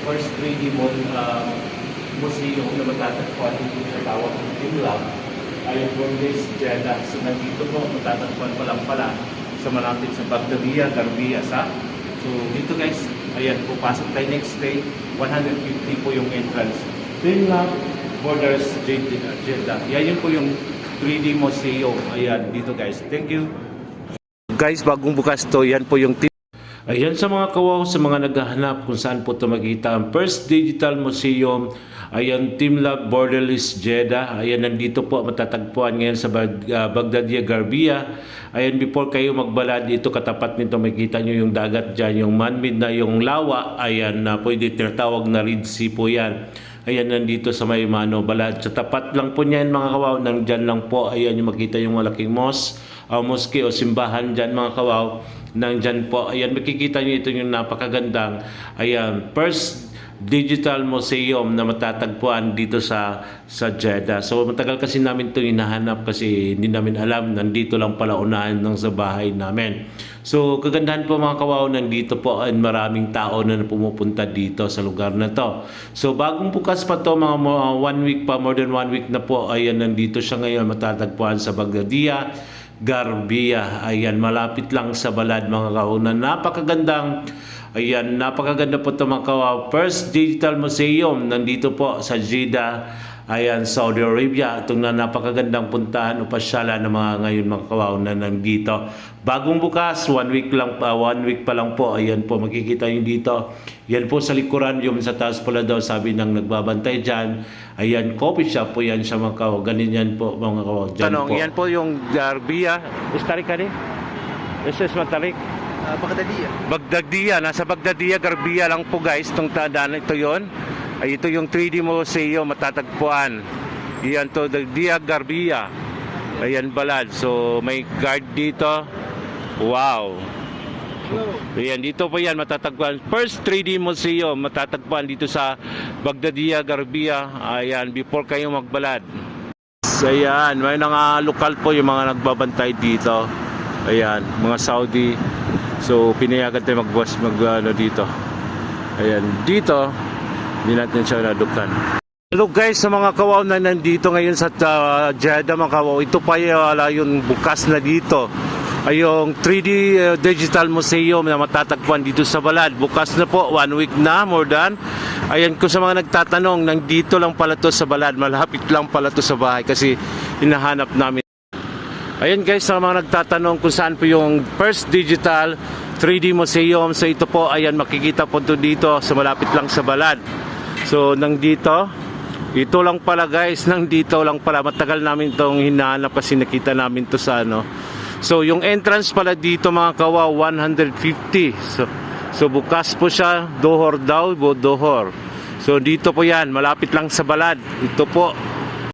first 3D museum na matatagpuan dito sa tawag ng Timlab. Ayun po guys, Jeddah. So nandito po, matatagpuan pa lang pala sa malapit sa Baghdadiyah, Garbia sa. So dito guys, ayan po, pasok tayo next day. 150 po yung entrance. Timlab Borders Jeddah. Yan yun po yung 3D museum. Ayan, dito guys. Thank you. Guys, bagong bukas to, yan po yung ayan sa mga kawaw, sa mga naghahanap kung saan po ito makikita ang First Digital Museum. Ayan, Timlab Borders Jeddah. Ayan, nandito po matatagpuan ngayon sa Baghdadiyah, Garbia. Ayan, before kayo magbalad, ito katapat nito makikita nyo yung dagat dyan, yung man-made na yung lawa. Ayan, na pwede tinatawag na Red Sea po yan. Ayan, nandito sa may balad. Sa tapat lang po niyan mga kawaw, nandyan lang po. Ayan, yung makita yung malaking mosque o simbahan dyan mga kawaw. Nandyan po. Ayan, makikita nyo ito yung napakagandang. Ayan, First Digital Museum na matatagpuan dito sa Jeddah. So matagal kasi namin ito hinahanap kasi hindi namin alam, nandito lang pala unahan ng sa bahay namin. So kagandahan po mga kawaw, nandito po ay maraming tao na pumupunta dito sa lugar na to. So bagong bukas pa to, mga 1 week pa, more than 1 week na po. Ayan, nandito siya ngayon, matatagpuan sa Baghdadiyah, Garbia. Ayan, malapit lang sa balad mga kawaw na napakagandang. Ayan, napakaganda po ito mga kawaw. First Digital Museum, nandito po sa Jeddah, ayan, Saudi Arabia. Itong napakagandang puntahan o pasyalan ng mga ngayon mga kawaw na nandito. Bagong bukas, 1 week pa lang po. Ayan po, makikita nyo dito. Yan po sa likuran, yung sa taas pala daw, sabi ng nagbabantay dyan. Ayan, coffee shop po yan siya mga kawaw. Ganyan po mga kawaw. Tanong, po. Yan po yung Garbia. Istarik ka rin? SS Matarik. Baghdadiyah, nasa Baghdadiyah, Garbia lang po guys, itong tandaan, ito yon. Ay, ito yung 3D museum matatagpuan. Iyan to, Baghdadiyah, Garbia. Ayan balad, so may guard dito. Wow. Ayan, dito po yan matatagpuan. First 3D museum matatagpuan dito sa Baghdadiyah, Garbia. Ayan, before kayo magbalad. Ayan, may mga lokal po yung mga nagbabantay dito. Ayan, mga Saudi. So pinayagan tayo dito. Ayan, dito hindi natin siya nadukan. Hello guys, sa mga kawaw na nandito ngayon sa Jeddah mga kawaw, ito pa yung bukas na dito ay yung 3D Digital Museum na matatagpuan dito sa balad. Bukas na po, 1 week na, more than. Ayan, kung sa mga nagtatanong, nandito lang pala to sa balad, malapit lang pala to sa bahay kasi hinahanap namin. Ayan guys, sa mga nagtatanong kung saan po yung First Digital 3D Museum. So ito po, ayan, makikita po ito dito sa malapit lang sa balad. So nandito, ito lang pala guys, nandito lang pala. Matagal namin itong hinahanap kasi nakita namin to sa ano. So yung entrance pala dito mga kawaw, 150. So bukas po siya, dohor daw, dohor. So dito po yan, malapit lang sa balad. Ito po.